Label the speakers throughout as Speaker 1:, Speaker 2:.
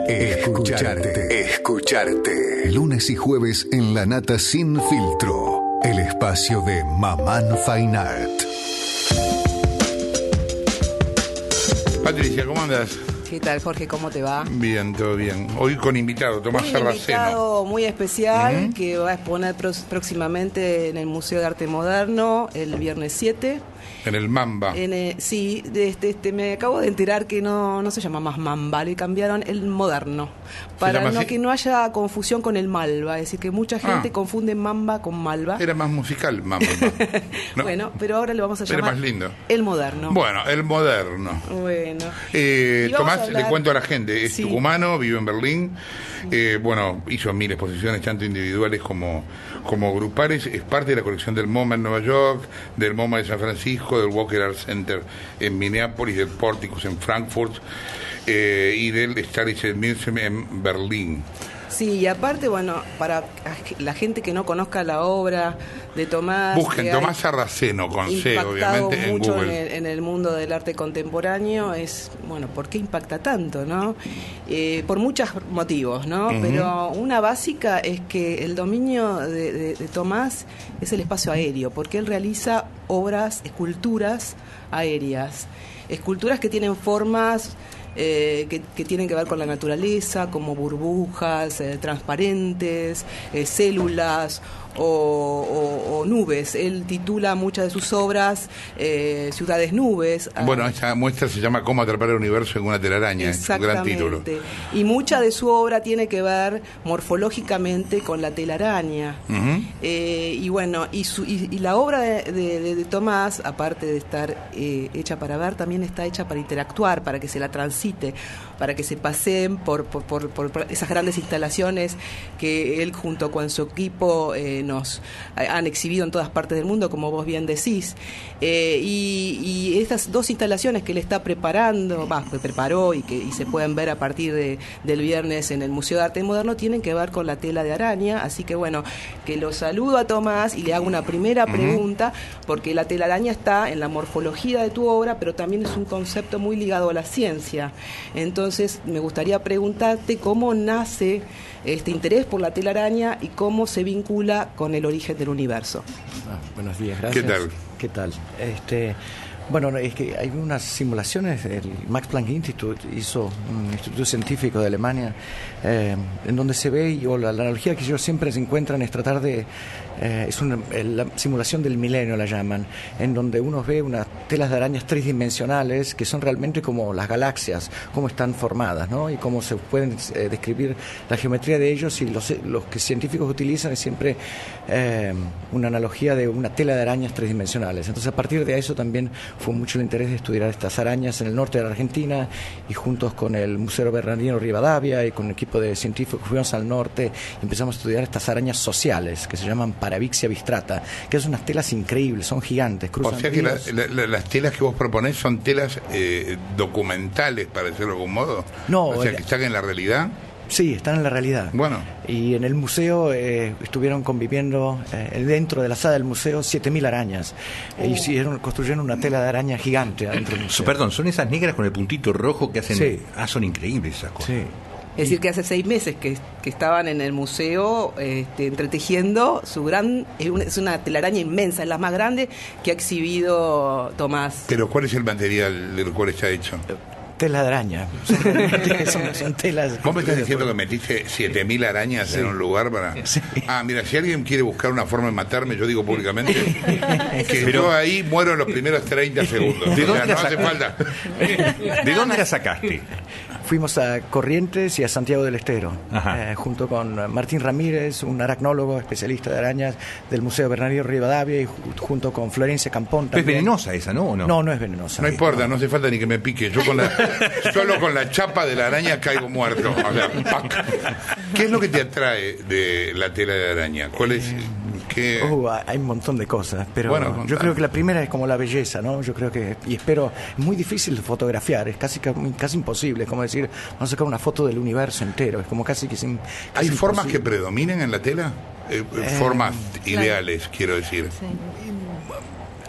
Speaker 1: Escucharte. Lunes y jueves en La Nata Sin Filtro. El espacio de Mamán Fine Art.
Speaker 2: Patricia, ¿cómo andas?
Speaker 3: ¿Qué tal, Jorge? ¿Cómo te va?
Speaker 2: Bien, todo bien. Hoy con invitado, Tomás Sarraceno.
Speaker 3: Un invitado muy especial que va a exponer próximamente en el Museo de Arte Moderno el viernes 7.
Speaker 2: En el Mamba.
Speaker 3: Sí, me acabo de enterar que no se llama más Mamba, le cambiaron el Moderno. Para que no haya confusión con el Malva, es decir, que mucha gente confunde Mamba con Malva.
Speaker 2: Era más musical, Mamba. ¿No?
Speaker 3: Bueno, pero ahora le vamos a llamar
Speaker 2: más lindo.
Speaker 3: El Moderno.
Speaker 2: Bueno, el Moderno.
Speaker 3: Bueno.
Speaker 2: Tomás, le cuento a la gente, es tucumano, vive en Berlín. Hizo 1000 exposiciones, tanto individuales como grupales. Es parte de la colección del MoMA en Nueva York, del MoMA de San Francisco, del Walker Art Center en Minneapolis, del Porticus en Frankfurt y del Staritz Museum en Berlín.
Speaker 3: Sí, y aparte, para la gente que no conozca la obra de Tomás...
Speaker 2: Busquen Tomás Sarraceno, con C, obviamente, en Google.
Speaker 3: En el mundo del arte contemporáneo ¿por qué impacta tanto, no? Por muchos motivos, ¿no? Uh-huh. Pero una básica es que el dominio de Tomás es el espacio aéreo, porque él realiza esculturas aéreas, esculturas que tienen formas... que tienen que ver con la naturaleza, como burbujas transparentes, células o nubes. Él titula muchas de sus obras Ciudades Nubes.
Speaker 2: Esta muestra se llama Cómo atrapar el universo en una telaraña, es un gran título.
Speaker 3: Y mucha de su obra tiene que ver morfológicamente con la telaraña. Uh-huh. Y la obra de Tomás, aparte de estar hecha para ver, también está hecha para interactuar, para que se la transite, para que se paseen por esas grandes instalaciones que él junto con su equipo nos han exhibido en todas partes del mundo, como vos bien decís. Y estas dos instalaciones que él está preparando, que preparó y se pueden ver a partir del viernes en el Museo de Arte Moderno, tienen que ver con la tela de araña. Así que que lo saludo a Tomás y le hago una primera pregunta, porque la telaraña está en la morfología de tu obra, pero también es un concepto muy ligado a la ciencia. Entonces me gustaría preguntarte cómo nace este interés por la telaraña y cómo se vincula con el origen del universo.
Speaker 4: Buenos días, gracias. ¿Qué tal? Es que hay unas simulaciones, el Max Planck Institute hizo un instituto científico de Alemania, en donde se ve, la analogía que ellos siempre se encuentran es tratar de, la simulación del milenio la llaman, en donde uno ve unas telas de arañas tridimensionales que son realmente como las galaxias, cómo están formadas, ¿no? Y cómo se pueden describir la geometría de ellos, y los que científicos utilizan es siempre una analogía de una tela de arañas tridimensionales. Entonces, a partir de eso también fue mucho el interés de estudiar estas arañas en el norte de la Argentina, y juntos con el Museo Bernardino Rivadavia y con un equipo de científicos fuimos al norte y empezamos a estudiar estas arañas sociales que se llaman Paravixia bistrata, que son unas telas increíbles, son gigantes, cruzan. O sea que
Speaker 2: las telas que vos proponés son telas documentales, para decirlo de algún modo.
Speaker 4: No,
Speaker 2: o sea, que están en la realidad.
Speaker 4: Sí, están en la realidad.
Speaker 2: Bueno.
Speaker 4: Y en el museo estuvieron conviviendo, dentro de la sala del museo, 7.000 arañas. Construyeron una tela de araña gigante adentro del museo.
Speaker 5: Perdón, son esas negras con el puntito rojo que hacen... Sí. Son increíbles esas cosas. Sí.
Speaker 3: Es decir, que hace 6 meses que estaban en el museo entretejiendo es una telaraña inmensa, es la más grande que ha exhibido Tomás.
Speaker 2: Pero ¿cuál es el material del cual está hecho?
Speaker 4: Tela de araña. Son telas.
Speaker 2: ¿Vos me estás diciendo que metiste 7.000 arañas en un lugar para...? Sí. Mira, si alguien quiere buscar una forma de matarme, yo digo públicamente que yo ahí muero en los primeros 30 segundos.
Speaker 5: ¿De dónde
Speaker 2: no hace falta.
Speaker 5: ¿De dónde la sacaste?
Speaker 4: Fuimos a Corrientes y a Santiago del Estero, junto con Martín Ramírez, un aracnólogo especialista de arañas del Museo Bernardino Rivadavia, y junto con Florencia Campón también.
Speaker 5: ¿Es venenosa esa, no? ¿O no?
Speaker 4: No, no es venenosa.
Speaker 2: No importa, no hace falta ni que me pique. Yo solo con la chapa de la araña caigo muerto. O sea, ¡pac! ¿Qué es lo que te atrae de la tela de araña? ¿Cuál es...?
Speaker 4: Hay un montón de cosas, pero yo creo que la primera es como la belleza, ¿no? Yo creo que, y espero, es muy difícil de fotografiar, es casi imposible, es como decir, vamos a sacar una foto del universo entero, es como casi
Speaker 2: ¿Hay formas que predominen en la tela? Formas ideales, quiero decir. Sí.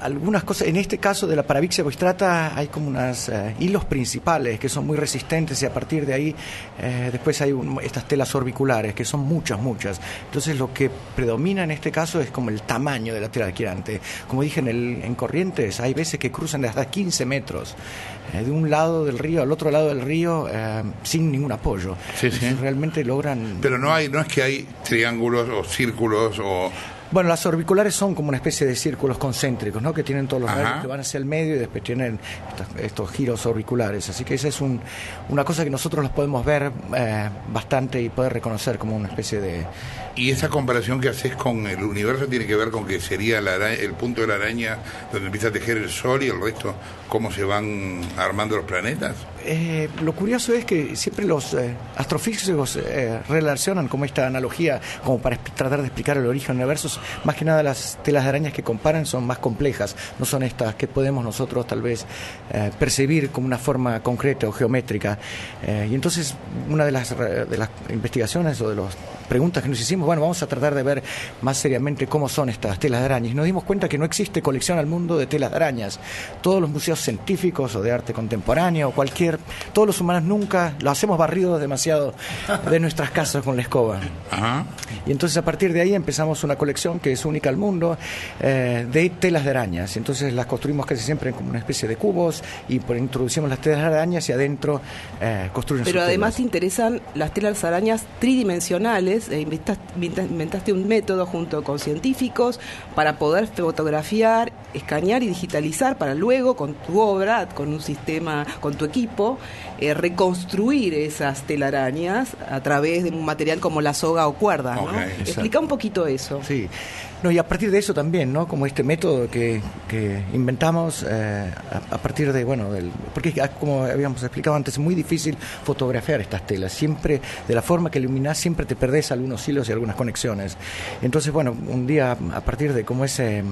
Speaker 4: algunas cosas, en este caso de la Paravixia boistrata hay como unos hilos principales que son muy resistentes, y a partir de ahí después hay estas telas orbiculares que son muchas. Entonces lo que predomina en este caso es como el tamaño de la tela adquirente. Como dije, en corrientes hay veces que cruzan de hasta 15 metros de un lado del río al otro lado del río sin ningún apoyo.
Speaker 2: Sí.
Speaker 4: Realmente logran...
Speaker 2: Pero no es que hay triángulos o círculos o...
Speaker 4: Bueno, las orbiculares son como una especie de círculos concéntricos, ¿no? Que tienen todos los rayos que van hacia el medio y después tienen estos giros orbiculares. Así que esa es una cosa que nosotros los podemos ver bastante y poder reconocer como una especie de...
Speaker 2: ¿Y esa comparación que haces con el universo tiene que ver con que sería el punto de la araña donde empieza a tejer el Sol y el resto, cómo se van armando los planetas?
Speaker 4: Lo curioso es que siempre los astrofísicos relacionan como esta analogía como para tratar de explicar el origen del universo. Más que nada las telas de arañas que comparan son más complejas, no son estas que podemos nosotros tal vez percibir como una forma concreta o geométrica. Y entonces una de las investigaciones o de las preguntas que nos hicimos, bueno, vamos a tratar de ver más seriamente cómo son estas telas de arañas. Y nos dimos cuenta que no existe colección al mundo de telas de arañas. Todos los museos científicos o de arte contemporáneo o todos los humanos nunca lo hacemos barridos demasiado de nuestras casas con la escoba. Y entonces a partir de ahí empezamos una colección que es única al mundo de telas de arañas. Entonces las construimos casi siempre como una especie de cubos y introducimos las telas de arañas y adentro construyen.
Speaker 3: Pero además te interesan las telas de arañas tridimensionales. Inventaste un método junto con científicos para poder fotografiar, escanear y digitalizar para luego con tu obra, con un sistema, con tu equipo, reconstruir esas telarañas a través de un material como la soga o cuerda, ¿no? Explica un poquito eso.
Speaker 4: Sí. No, y a partir de eso también, ¿no? Como este método que inventamos a partir de, porque como habíamos explicado antes, es muy difícil fotografiar estas telas. Siempre, de la forma que iluminás, siempre te perdés algunos hilos y algunas conexiones. Entonces, un día, a partir de como ese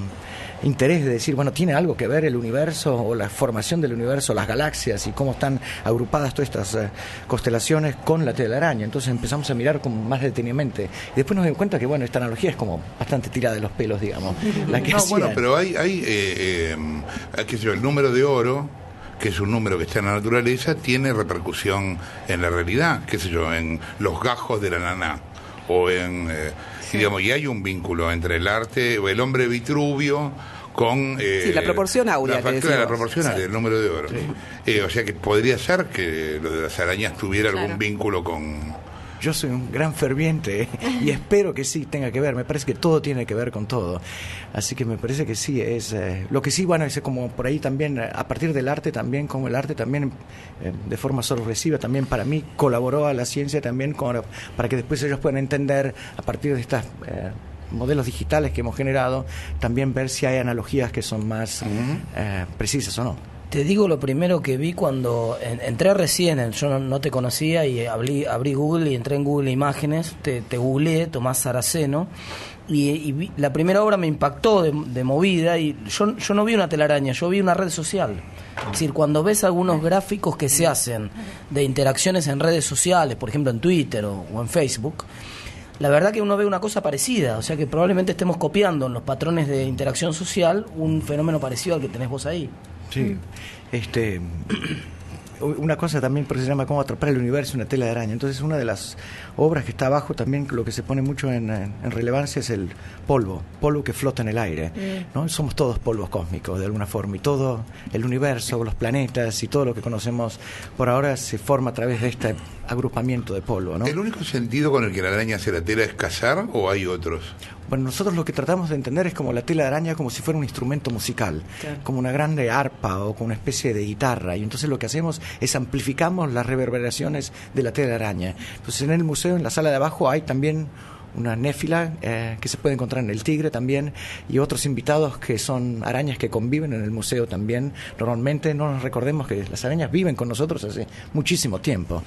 Speaker 4: interés de decir, ¿tiene algo que ver el universo o la formación del universo, las galaxias y cómo están agrupadas todas estas constelaciones con la telaraña? Entonces empezamos a mirar con más detenidamente. Y después nos dimos cuenta que, esta analogía es como bastante tirada de los pelos, digamos.
Speaker 2: Pero hay qué sé yo, el número de oro, que es un número que está en la naturaleza, tiene repercusión en la realidad, qué sé yo, en los gajos de la naná, o en... y hay un vínculo entre el arte o el hombre Vitruvio con
Speaker 3: la proporción áurea,
Speaker 2: la proporción áurea, el número de oro. O sea que podría ser que lo de las arañas tuviera algún vínculo con...
Speaker 4: Yo soy un gran ferviente y espero que sí tenga que ver. Me parece que todo tiene que ver con todo. Así que me parece que sí. Lo que sí, es como por ahí también, a partir del arte también, como el arte también de forma sorpresiva también para mí colaboró a la ciencia también para que después ellos puedan entender a partir de estas... modelos digitales que hemos generado, también ver si hay analogías que son más precisas o no.
Speaker 6: Te digo lo primero que vi cuando entré recién, yo no te conocía y abrí Google y entré en Google Imágenes, te googleé, Tomás Saraceno, y la primera obra me impactó de movida, y yo no vi una telaraña, yo vi una red social. Es decir, cuando ves algunos gráficos que se hacen de interacciones en redes sociales, por ejemplo en Twitter o en Facebook, la verdad que uno ve una cosa parecida, o sea que probablemente estemos copiando en los patrones de interacción social un fenómeno parecido al que tenés vos ahí.
Speaker 4: Sí, una cosa también se llama Cómo atrapar el universo, una tela de araña. Entonces una de las obras que está abajo también, lo que se pone mucho en relevancia es el polvo que flota en el aire, ¿no? Somos todos polvos cósmicos de alguna forma, y todo el universo, los planetas y todo lo que conocemos por ahora se forma a través de este agrupamiento de polvo, ¿no?
Speaker 2: ¿El único sentido con el que la araña hace la tela es cazar o hay otros?
Speaker 4: Bueno, nosotros lo que tratamos de entender es como la tela de araña como si fuera un instrumento musical, como una grande arpa o como una especie de guitarra, y entonces lo que hacemos es amplificamos las reverberaciones de la tela de araña. Entonces en el museo, en la sala de abajo, hay también una néfila que se puede encontrar en el Tigre también, y otros invitados que son arañas que conviven en el museo también. Normalmente no nos recordemos que las arañas viven con nosotros hace muchísimo tiempo.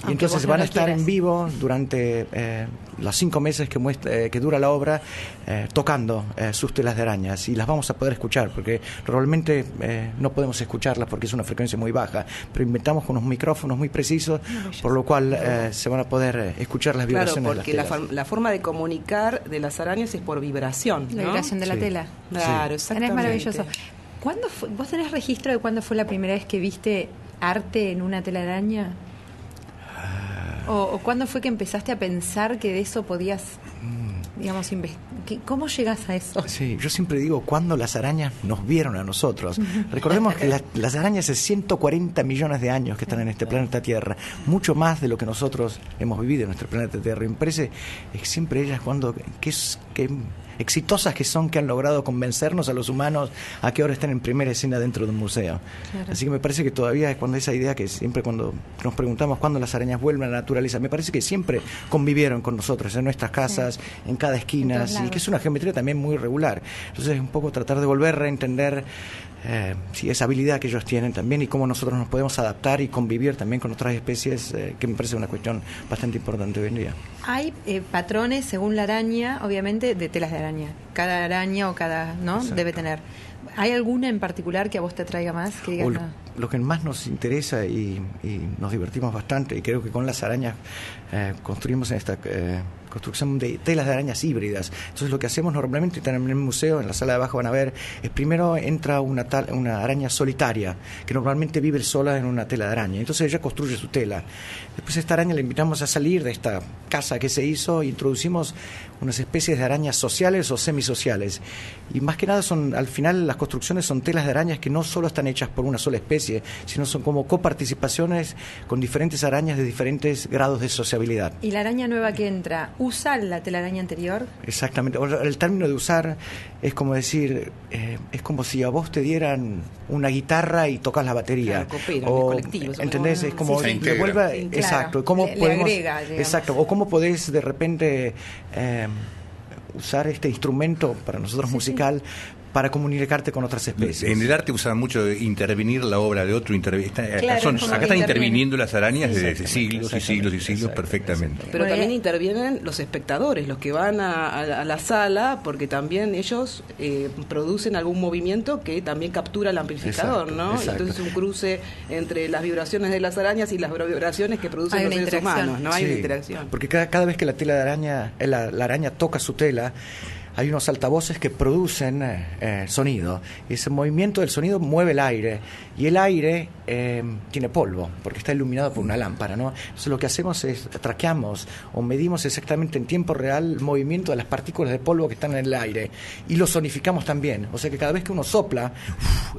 Speaker 4: Y entonces van a estar en vivo durante los 5 meses que dura la obra, tocando sus telas de arañas, y las vamos a poder escuchar, porque normalmente no podemos escucharlas porque es una frecuencia muy baja, pero inventamos con unos micrófonos muy precisos, por lo cual se van a poder escuchar las vibraciones.
Speaker 3: Claro, porque la forma de comunicar de las arañas es por vibración, ¿no?
Speaker 7: La vibración de la tela.
Speaker 3: Claro, exactamente.
Speaker 7: Es maravilloso. ¿Vos tenés registro de cuándo fue la primera vez que viste arte en una telaraña? ¿O cuándo fue que empezaste a pensar que de eso podías, digamos, ¿cómo llegas a eso?
Speaker 4: Sí, yo siempre digo, cuando las arañas nos vieron a nosotros. Recordemos que las arañas hace 140 millones de años que están en este planeta Tierra, mucho más de lo que nosotros hemos vivido en nuestro planeta Tierra. Y me parece que siempre ellas, que exitosas que son, que han logrado convencernos a los humanos a que ahora estén en primera escena dentro de un museo. Claro. Así que me parece que todavía es cuando esa idea que siempre cuando nos preguntamos cuándo las arañas vuelven a la naturaleza, me parece que siempre convivieron con nosotros en nuestras casas, en cada esquina, y que es una geometría también muy regular. Entonces es un poco tratar de volver a entender esa habilidad que ellos tienen también, y cómo nosotros nos podemos adaptar y convivir también con otras especies, que me parece una cuestión bastante importante hoy en día.
Speaker 7: Hay patrones según la araña, obviamente, de telas de araña. Cada araña o ¿no? Debe tener. ¿Hay alguna en particular que a vos te atraiga más? Que digas,
Speaker 4: lo que más nos interesa y nos divertimos bastante, y creo que con las arañas construimos en esta construcción de telas de arañas híbridas. Entonces lo que hacemos normalmente en el museo, en la sala de abajo van a ver, es primero entra una araña solitaria, que normalmente vive sola en una tela de araña. Entonces ella construye su tela. Después a esta araña la invitamos a salir de esta casa que se hizo e introducimos unas especies de arañas sociales o semisociales. Y más que nada al final las construcciones son telas de arañas que no solo están hechas por una sola especie, sino son como coparticipaciones con diferentes arañas de diferentes grados de sociabilidad.
Speaker 7: ¿Y la araña nueva que entra usa la telaraña anterior?
Speaker 4: Exactamente. El término de usar es como decir, es como si a vos te dieran una guitarra y tocas la batería.
Speaker 3: Claro, cooperan, colectivos.
Speaker 4: ¿Entendés? Es como
Speaker 2: se
Speaker 4: devuelva,
Speaker 7: claro,
Speaker 4: exacto. ¿Cómo
Speaker 7: le
Speaker 4: podemos,
Speaker 7: agrega, digamos.
Speaker 4: exacto. O cómo podés de repente usar este instrumento para nosotros musical para comunicarte con otras especies.
Speaker 5: En el arte usan mucho intervenir la obra de otro. Acá están interviniendo las arañas desde siglos y siglos y siglos perfectamente.
Speaker 3: Pero también intervienen los espectadores, los que van a la sala, porque también ellos producen algún movimiento que también captura el amplificador, ¿no?
Speaker 4: Exacto.
Speaker 3: Entonces un cruce entre las vibraciones de las arañas y las vibraciones que producen los seres humanos, ¿no? Hay una interacción.
Speaker 4: Porque cada vez que la tela de araña, la araña toca su tela, hay unos altavoces que producen sonido. Y ese movimiento del sonido mueve el aire. Y el aire tiene polvo, porque está iluminado por una lámpara, ¿no? Entonces lo que hacemos es traqueamos o medimos exactamente en tiempo real el movimiento de las partículas de polvo que están en el aire. Y lo sonificamos también. O sea que cada vez que uno sopla,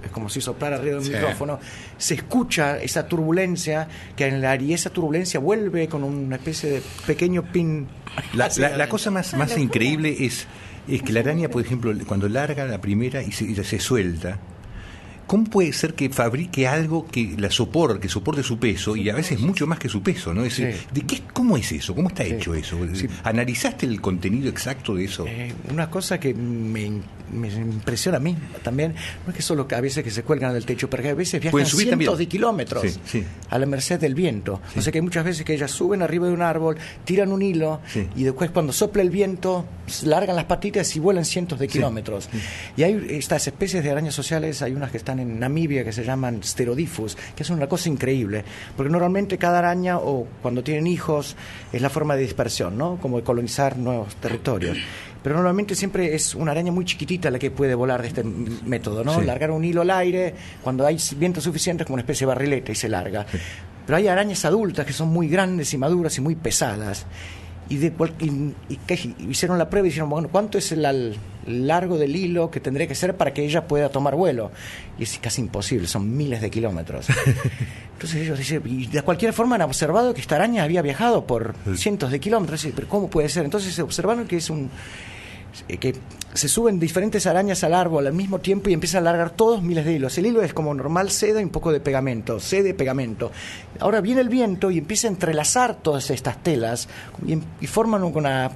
Speaker 4: es como si soplara arriba de un micrófono, se escucha esa turbulencia que hay en el aire. Y esa turbulencia vuelve con una especie de pequeño pin.
Speaker 5: La cosa más increíble es que la araña, por ejemplo, cuando larga la primera y se suelta, ¿cómo puede ser que fabrique algo que soporte su peso, y a veces mucho más que su peso, ¿no? ¿Cómo es eso? ¿Cómo está hecho eso? Sí. ¿Analizaste el contenido exacto de eso?
Speaker 4: Una cosa que me impresiona a mí también, no es que solo a veces que se cuelgan del techo, pero que a veces viajan cientos de kilómetros a la merced del viento. O sea que hay muchas veces que ellas suben arriba de un árbol, tiran un hilo, y después cuando sopla el viento, largan las patitas y vuelan cientos de kilómetros. Y hay estas especies de arañas sociales, hay unas que están en Namibia que se llaman Sterodifus, que es una cosa increíble, porque normalmente cada araña, o cuando tienen hijos, es la forma de dispersión, ¿no? Como de colonizar nuevos territorios. Pero normalmente siempre es una araña muy chiquitita la que puede volar de este método, ¿no? Largar un hilo al aire, cuando hay viento suficiente, es como una especie de barrileta y se larga. Pero hay arañas adultas que son muy grandes y maduras y muy pesadas. Y hicieron la prueba y dijeron, bueno, ¿cuánto es el largo del hilo que tendría que ser para que ella pueda tomar vuelo? Y es casi imposible, son miles de kilómetros. Entonces ellos dicen, y de cualquier forma han observado que esta araña había viajado por cientos de kilómetros. ¿Pero cómo puede ser? Entonces observaron que que se suben diferentes arañas al árbol al mismo tiempo y empiezan a largar todos miles de hilos. El hilo es como normal seda y un poco de pegamento, pegamento. Ahora viene el viento y empieza a entrelazar todas estas telas y forman una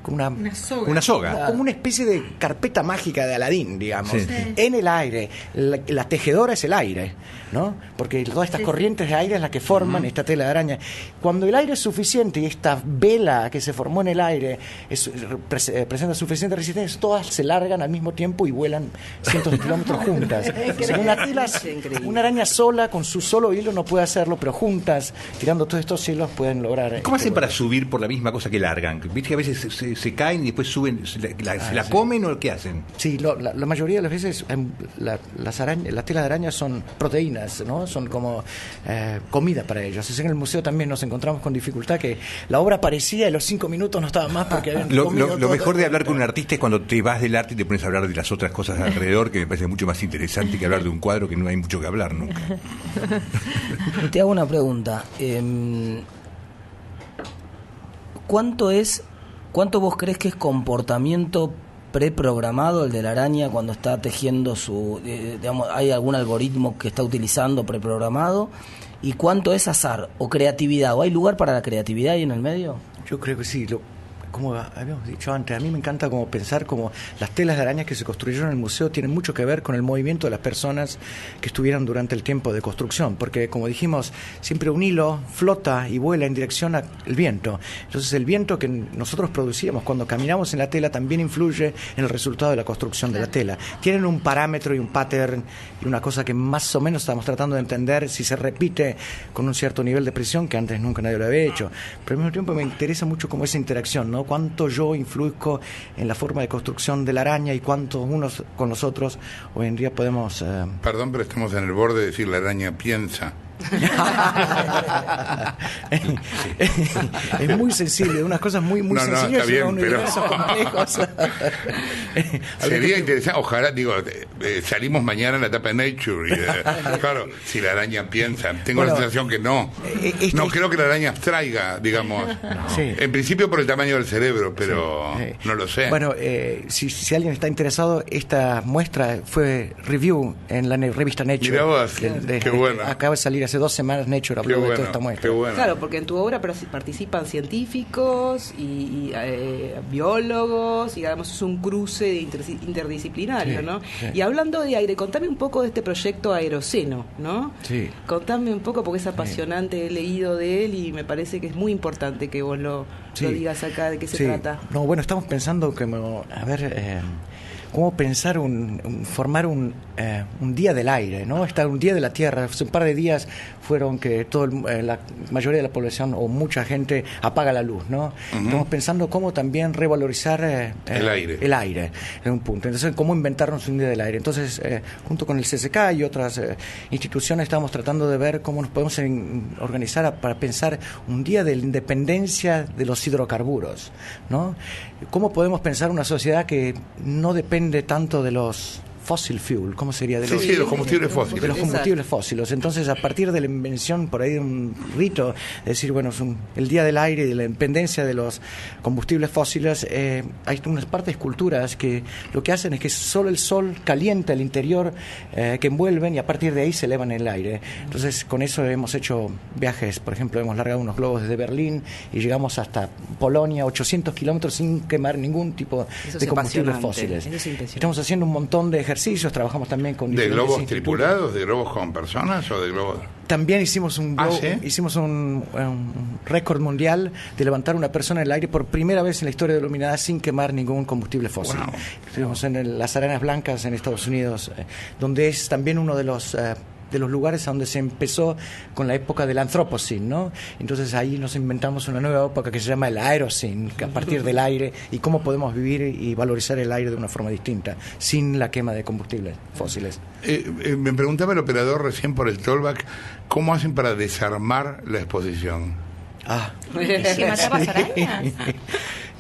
Speaker 4: soga. Como una especie de carpeta mágica de Aladín, digamos, en el aire. La tejedora es el aire, ¿no? Porque todas estas corrientes de aire es la que forman esta tela de araña. Cuando el aire es suficiente y esta vela que se formó en el aire presenta suficiente resistencia, todas se largan al mismo tiempo y vuelan cientos de kilómetros juntas. O sea, una araña sola con su solo hilo no puede hacerlo, pero juntas, tirando todos estos hilos, pueden lograr.
Speaker 5: ¿Cómo hacen para subir por la misma cosa que largan? ¿Viste que a veces se caen y después suben, se la comen o qué hacen?
Speaker 4: Sí, la mayoría de las veces las telas de araña son proteínas, ¿no? Son como comida para ellos. Así que en el museo también nos encontramos con dificultad que la obra aparecía y los 5 minutos no estaba más porque habían
Speaker 5: lo mejor de hablar con un artista es cuando te vas del arte y te pones a hablar de las otras cosas alrededor, que me parece mucho más interesante que hablar de un cuadro que no hay mucho que hablar nunca.
Speaker 6: Te hago una pregunta. ¿Cuánto vos crees que es comportamiento preprogramado el de la araña cuando está tejiendo hay algún algoritmo que está utilizando preprogramado? ¿Y cuánto es azar o creatividad? ¿O hay lugar para la creatividad ahí en el medio?
Speaker 4: Yo creo que sí. Como habíamos dicho antes, a mí me encanta como pensar como las telas de araña que se construyeron en el museo tienen mucho que ver con el movimiento de las personas que estuvieron durante el tiempo de construcción, porque como dijimos, siempre un hilo flota y vuela en dirección al viento. Entonces el viento que nosotros producíamos cuando caminamos en la tela también influye en el resultado de la construcción de la tela. Tienen un parámetro y un pattern y una cosa que más o menos estamos tratando de entender si se repite con un cierto nivel de precisión que antes nunca nadie lo había hecho. Pero al mismo tiempo me interesa mucho como esa interacción, ¿no? Cuánto yo influyo en la forma de construcción de la araña y cuánto unos con los otros hoy en día podemos...
Speaker 2: Perdón, pero estamos en el borde de decir la araña piensa.
Speaker 4: Es muy sensible, unas cosas muy sencillas,
Speaker 2: está bien,
Speaker 4: unos universos complejos.
Speaker 2: Sería interesante, ojalá, salimos mañana en la etapa de Nature y, claro, si la araña piensa, tengo la sensación que no creo que la araña abstraiga, digamos, en principio por el tamaño del cerebro, pero no lo sé.
Speaker 4: Bueno, si alguien está interesado, esta muestra fue review en la revista Nature.
Speaker 2: Mirá vos, qué bueno.
Speaker 4: Acaba de salir hace 2 semanas Nature habló de toda esta muestra.
Speaker 3: Claro, porque en tu obra participan científicos y biólogos, y además es un cruce interdisciplinario, ¿no? Sí. Y hablando de aire, contame un poco de este proyecto Aeroceno, ¿no?
Speaker 4: Sí.
Speaker 3: Contame un poco, porque es apasionante, he leído de él y me parece que es muy importante que vos lo digas acá, de qué se trata.
Speaker 4: No, bueno, estamos pensando cómo pensar formar un día del aire, ¿no? Un día de la Tierra. Hace un par de días fueron que la mayoría de la población o mucha gente apaga la luz, ¿no? Estamos pensando cómo también revalorizar el aire en un punto. Entonces, cómo inventarnos un día del aire. Entonces, junto con el CCK y otras instituciones, estamos tratando de ver cómo nos podemos organizar para pensar un día de la independencia de los hidrocarburos, ¿no? ¿Cómo podemos pensar una sociedad que no depende tanto de los fossil fuel? ¿Cómo sería?
Speaker 2: De los combustibles fósiles.
Speaker 4: De los combustibles fósiles. Entonces, a partir de la invención por ahí de un rito, es decir, bueno, el Día del Aire y de la independencia de los combustibles fósiles, hay unas partes culturas que lo que hacen es que solo el sol calienta el interior que envuelven y a partir de ahí se elevan en el aire. Entonces, con eso hemos hecho viajes, por ejemplo, hemos largado unos globos desde Berlín y llegamos hasta Polonia, 800 kilómetros sin quemar ningún tipo de combustibles fósiles. Estamos haciendo un montón de ejercicios, trabajamos también con...
Speaker 2: ¿De globos tripulados, de globos con personas o de globos...?
Speaker 4: También hicimos un récord mundial de levantar una persona en el aire por primera vez en la historia de la humanidad sin quemar ningún combustible fósil. Wow. Estuvimos en las Arenas Blancas en Estados Unidos, donde es también uno de los lugares a donde se empezó con la época del Anthropocene, ¿no? Entonces ahí nos inventamos una nueva época que se llama el Aerocene, que a partir del aire, y cómo podemos vivir y valorizar el aire de una forma distinta, sin la quema de combustibles fósiles.
Speaker 2: Me preguntaba el operador recién por el Tollback, ¿cómo hacen para desarmar la exposición?
Speaker 7: ¿Que matabas arañas?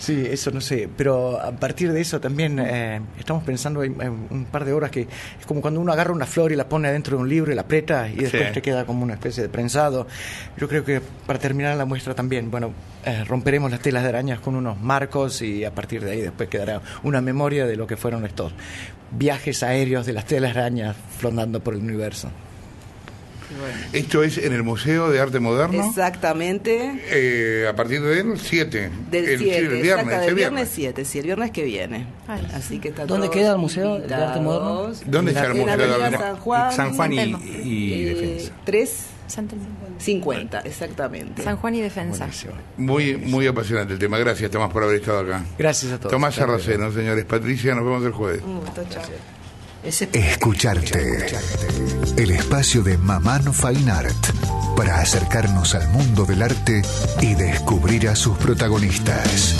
Speaker 4: Sí, eso no sé, pero a partir de eso también estamos pensando en un par de horas que es como cuando uno agarra una flor y la pone dentro de un libro y la aprieta y después te queda como una especie de prensado. Yo creo que para terminar la muestra también, bueno, romperemos las telas de arañas con unos marcos y a partir de ahí después quedará una memoria de lo que fueron estos viajes aéreos de las telas de arañas flotando por el universo.
Speaker 2: Bueno. Esto es en el Museo de Arte Moderno.
Speaker 3: Exactamente.
Speaker 2: A partir del 7.
Speaker 3: Del 7, el viernes 7, sí, el viernes que viene. Ay, así que está.
Speaker 6: ¿Dónde queda el Museo de Arte Moderno?
Speaker 2: ¿Dónde está el Museo de Arte Moderno?
Speaker 5: San Juan y Defensa.
Speaker 3: 350, exactamente.
Speaker 7: San Juan y Defensa.
Speaker 2: Muy apasionante el tema. Gracias, Tomás, por haber estado acá.
Speaker 4: Gracias a todos.
Speaker 2: Tomás Sarraceno, señores. Patricia, nos vemos el jueves.
Speaker 1: Escucharte. El espacio de Mamán Fine Art para acercarnos al mundo del arte y descubrir a sus protagonistas.